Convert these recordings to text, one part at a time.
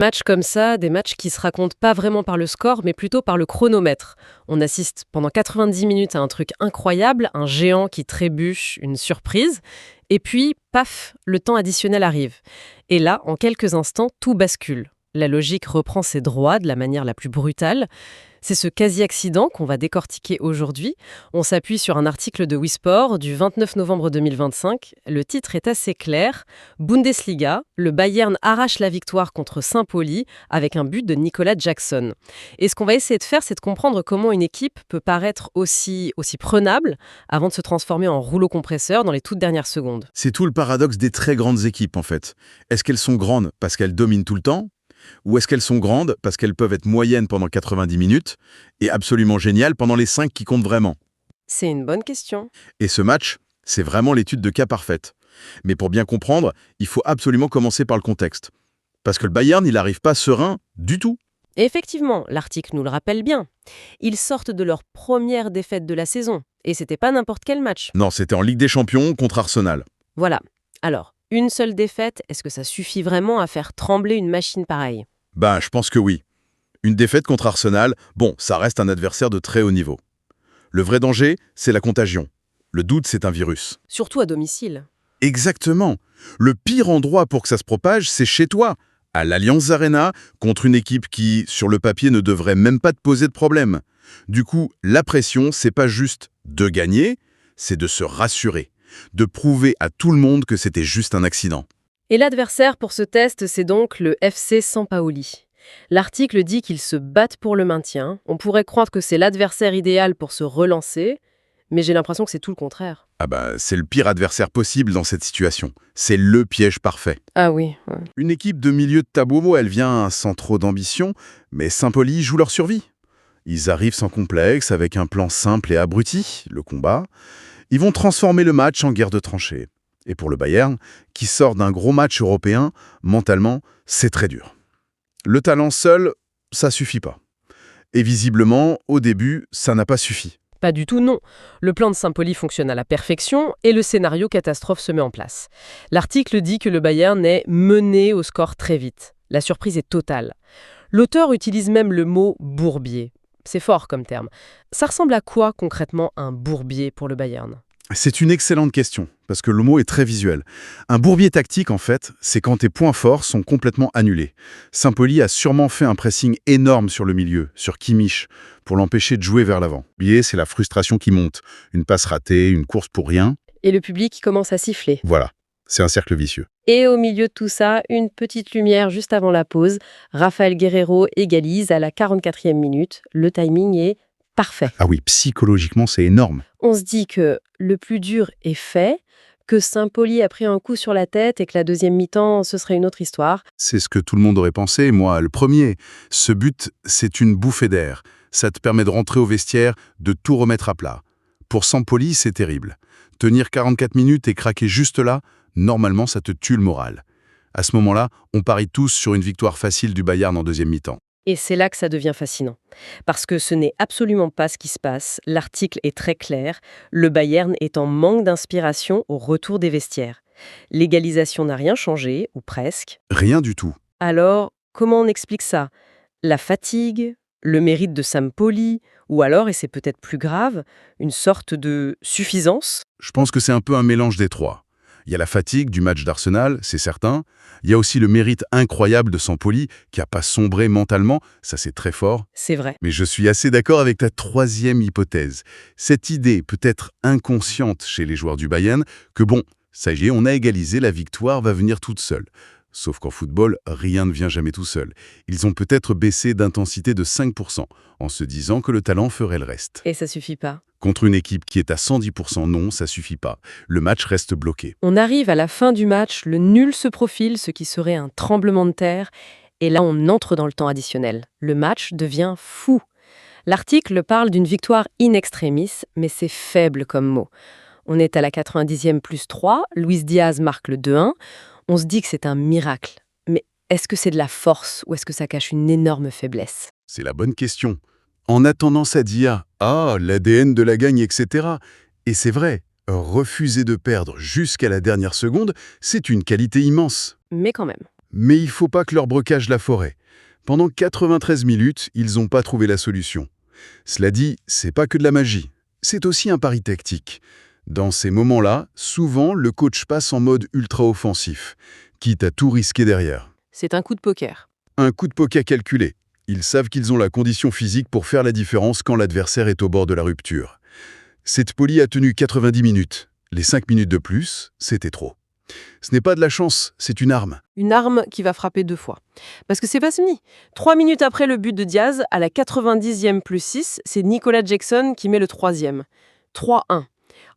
Matchs comme ça, des matchs qui se racontent pas vraiment par le score, mais plutôt par le chronomètre. On assiste pendant 90 minutes à un truc incroyable, un géant qui trébuche, une surprise, et puis, paf, le temps additionnel arrive. Et là, en quelques instants, tout bascule. La logique reprend ses droits de la manière la plus brutale. C'est ce quasi-accident qu'on va décortiquer aujourd'hui. On s'appuie sur un article de Wisport du 29 novembre 2025. Le titre est assez clair. Bundesliga, le Bayern arrache la victoire contre Saint-Pauli avec un but de Nicolas Jackson. Et ce qu'on va essayer de faire, c'est de comprendre comment une équipe peut paraître aussi prenable avant de se transformer en rouleau compresseur dans les toutes dernières secondes. C'est tout le paradoxe des très grandes équipes, en fait. Est-ce qu'elles sont grandes parce qu'elles dominent tout le temps ? Ou est-ce qu'elles sont grandes parce qu'elles peuvent être moyennes pendant 90 minutes et absolument géniales pendant les 5 qui comptent vraiment? C'est une bonne question. Et ce match, c'est vraiment l'étude de cas parfaite. Mais pour bien comprendre, il faut absolument commencer par le contexte. Parce que le Bayern, il n'arrive pas serein du tout. Et effectivement, l'article nous le rappelle bien. Ils sortent de leur première défaite de la saison. Et c'était pas n'importe quel match. Non, c'était en Ligue des Champions contre Arsenal. Voilà. Alors, une seule défaite, est-ce que ça suffit vraiment à faire trembler une machine pareille? Je pense que oui. Une défaite contre Arsenal, bon, ça reste un adversaire de très haut niveau. Le vrai danger, c'est la contagion. Le doute, c'est un virus. Surtout à domicile. Exactement. Le pire endroit pour que ça se propage, c'est chez toi, à l'Allianz Arena, contre une équipe qui, sur le papier, ne devrait même pas te poser de problème. Du coup, la pression, c'est pas juste de gagner, c'est de se rassurer, de prouver à tout le monde que c'était juste un accident. Et l'adversaire pour ce test, c'est donc le FC Sampaoli. L'article dit qu'ils se battent pour le maintien. On pourrait croire que c'est l'adversaire idéal pour se relancer, mais j'ai l'impression que c'est tout le contraire. C'est le pire adversaire possible dans cette situation. C'est le piège parfait. Ah oui, ouais. Une équipe de milieu de tableau, elle vient sans trop d'ambition, mais Saint-Pauli joue leur survie. Ils arrivent sans complexe, avec un plan simple et abruti, le combat. Ils vont transformer le match en guerre de tranchées. Et pour le Bayern, qui sort d'un gros match européen, mentalement, c'est très dur. Le talent seul, ça suffit pas. Et visiblement, au début, ça n'a pas suffi. Pas du tout, non. Le plan de Saint-Pauli fonctionne à la perfection et le scénario catastrophe se met en place. L'article dit que le Bayern est mené au score très vite. La surprise est totale. L'auteur utilise même le mot « bourbier ». C'est fort comme terme. Ça ressemble à quoi concrètement un bourbier pour le Bayern ? C'est une excellente question, parce que le mot est très visuel. Un bourbier tactique, en fait, c'est quand tes points forts sont complètement annulés. Saint-Pauli a sûrement fait un pressing énorme sur le milieu, sur Kimmich, pour l'empêcher de jouer vers l'avant. Bourbier, c'est la frustration qui monte. Une passe ratée, une course pour rien. Et le public commence à siffler. Voilà, c'est un cercle vicieux. Et au milieu de tout ça, une petite lumière juste avant la pause. Rafael Guerreiro égalise à la 44e minute. Le timing est parfait. Ah oui, psychologiquement, c'est énorme. On se dit que le plus dur est fait, que Saint-Pauli a pris un coup sur la tête et que la deuxième mi-temps, ce serait une autre histoire. C'est ce que tout le monde aurait pensé, moi, le premier. Ce but, c'est une bouffée d'air. Ça te permet de rentrer au vestiaire, de tout remettre à plat. Pour Saint-Pauli, c'est terrible. Tenir 44 minutes et craquer juste là, normalement, ça te tue le moral. À ce moment-là, on parie tous sur une victoire facile du Bayern en deuxième mi-temps. Et c'est là que ça devient fascinant. Parce que ce n'est absolument pas ce qui se passe. L'article est très clair. Le Bayern est en manque d'inspiration au retour des vestiaires. L'égalisation n'a rien changé, ou presque. Rien du tout. Alors, comment on explique ça? La fatigue? Le mérite de Sampoli? Ou alors, et c'est peut-être plus grave, une sorte de suffisance? Je pense que c'est un peu un mélange des trois. Il y a la fatigue du match d'Arsenal, c'est certain. Il y a aussi le mérite incroyable de Sampoli, qui n'a pas sombré mentalement, ça c'est très fort. C'est vrai. Mais je suis assez d'accord avec ta troisième hypothèse. Cette idée peut être inconsciente chez les joueurs du Bayern, que bon, ça y est, on a égalisé, la victoire va venir toute seule. Sauf qu'en football, rien ne vient jamais tout seul. Ils ont peut-être baissé d'intensité de 5%, en se disant que le talent ferait le reste. Et ça suffit pas. Contre une équipe qui est à 110%, non, ça suffit pas. Le match reste bloqué. On arrive à la fin du match, le nul se profile, ce qui serait un tremblement de terre, et là on entre dans le temps additionnel. Le match devient fou. L'article parle d'une victoire in extremis, mais c'est faible comme mot. On est à la 90e plus 3, Luis Diaz marque le 2-1, on se dit que c'est un miracle. Mais est-ce que c'est de la force ou est-ce que ça cache une énorme faiblesse? C'est la bonne question. On a tendance à dire « Ah, l'ADN de la gagne, etc. » Et c'est vrai, refuser de perdre jusqu'à la dernière seconde, c'est une qualité immense. Mais quand même. Mais il faut pas que leur brocage la forêt. Pendant 93 minutes, ils n'ont pas trouvé la solution. Cela dit, c'est pas que de la magie. C'est aussi un pari tactique. Dans ces moments-là, souvent, le coach passe en mode ultra-offensif, quitte à tout risquer derrière. C'est un coup de poker. Un coup de poker calculé. Ils savent qu'ils ont la condition physique pour faire la différence quand l'adversaire est au bord de la rupture. Cette polie a tenu 90 minutes. Les 5 minutes de plus, c'était trop. Ce n'est pas de la chance, c'est une arme. Une arme qui va frapper 2 fois. Parce que c'est pas fini. 3 minutes après le but de Diaz, à la 90e plus 6, c'est Nicolas Jackson qui met le 3e. 3-1.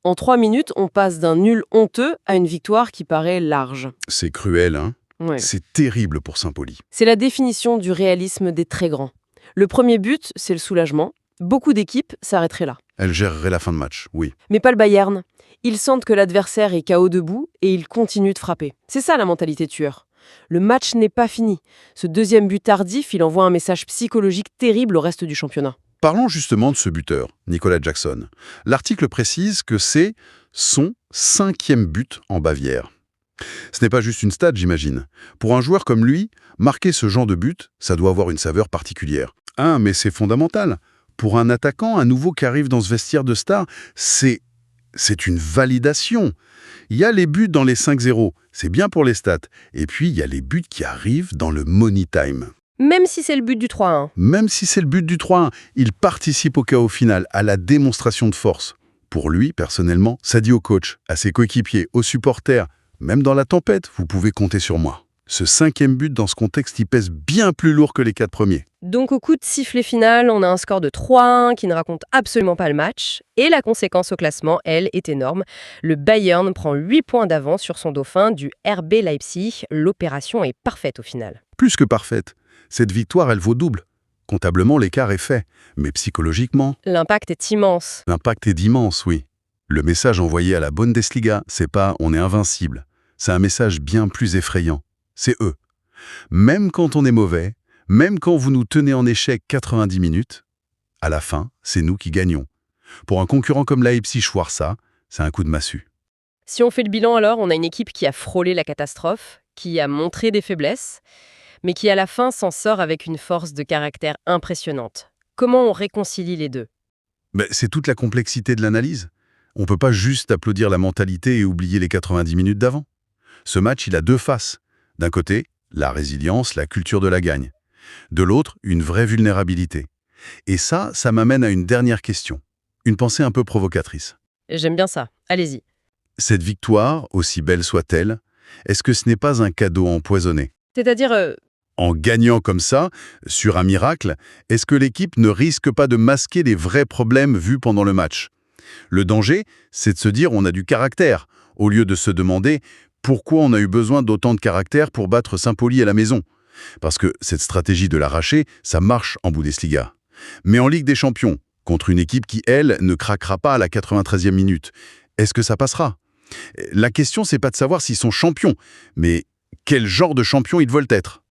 En 3 minutes, on passe d'un nul honteux à une victoire qui paraît large. C'est cruel, hein? Ouais. C'est terrible pour Saint-Pauli. C'est la définition du réalisme des très grands. Le premier but, c'est le soulagement. Beaucoup d'équipes s'arrêteraient là. Elle gérerait la fin de match, oui. Mais pas le Bayern. Ils sentent que l'adversaire est KO debout et ils continuent de frapper. C'est ça la mentalité tueur. Le match n'est pas fini. Ce deuxième but tardif, il envoie un message psychologique terrible au reste du championnat. Parlons justement de ce buteur, Nicolas Jackson. L'article précise que c'est son 5e but en Bavière. Ce n'est pas juste une stat, j'imagine. Pour un joueur comme lui, marquer ce genre de but, ça doit avoir une saveur particulière. Ah, mais c'est fondamental. Pour un attaquant, un nouveau qui arrive dans ce vestiaire de star, c'est une validation. Il y a les buts dans les 5-0, c'est bien pour les stats. Et puis, il y a les buts qui arrivent dans le money time. Même si c'est le but du 3-1. Même si c'est le but du 3-1, il participe au chaos final, à la démonstration de force. Pour lui, personnellement, ça dit au coach, à ses coéquipiers, aux supporters, même dans la tempête, vous pouvez compter sur moi. Ce 5e but, dans ce contexte, il pèse bien plus lourd que les 4 premiers. Donc au coup de sifflet final, on a un score de 3-1 qui ne raconte absolument pas le match. Et la conséquence au classement, elle, est énorme. Le Bayern prend 8 points d'avance sur son dauphin du RB Leipzig. L'opération est parfaite au final. Plus que parfaite. Cette victoire, elle vaut double. Comptablement, l'écart est fait. Mais psychologiquement, L'impact est immense. l'impact est immense, oui. Le message envoyé à la Bundesliga, c'est pas « on est invincible ». C'est un message bien plus effrayant. C'est eux. Même quand on est mauvais, même quand vous nous tenez en échec 90 minutes, à la fin, c'est nous qui gagnons. Pour un concurrent comme Leipzig voir ça, c'est un coup de massue. Si on fait le bilan alors, on a une équipe qui a frôlé la catastrophe, qui a montré des faiblesses, mais qui à la fin s'en sort avec une force de caractère impressionnante. Comment on réconcilie les deux? C'est toute la complexité de l'analyse. On ne peut pas juste applaudir la mentalité et oublier les 90 minutes d'avant. Ce match, il a 2 faces. D'un côté, la résilience, la culture de la gagne. De l'autre, une vraie vulnérabilité. Et ça m'amène à une dernière question. Une pensée un peu provocatrice. J'aime bien ça. Allez-y. Cette victoire, aussi belle soit-elle, est-ce que ce n'est pas un cadeau empoisonné? C'est-à-dire, En gagnant comme ça, sur un miracle, est-ce que l'équipe ne risque pas de masquer les vrais problèmes vus pendant le match? Le danger, c'est de se dire on a du caractère, au lieu de se demander pourquoi on a eu besoin d'autant de caractère pour battre Saint-Pauli à la maison. Parce que cette stratégie de l'arracher, ça marche en Bundesliga. Mais en Ligue des Champions, contre une équipe qui, elle, ne craquera pas à la 93e minute, est-ce que ça passera? La question, c'est pas de savoir s'ils sont champions, mais quel genre de champion ils veulent être.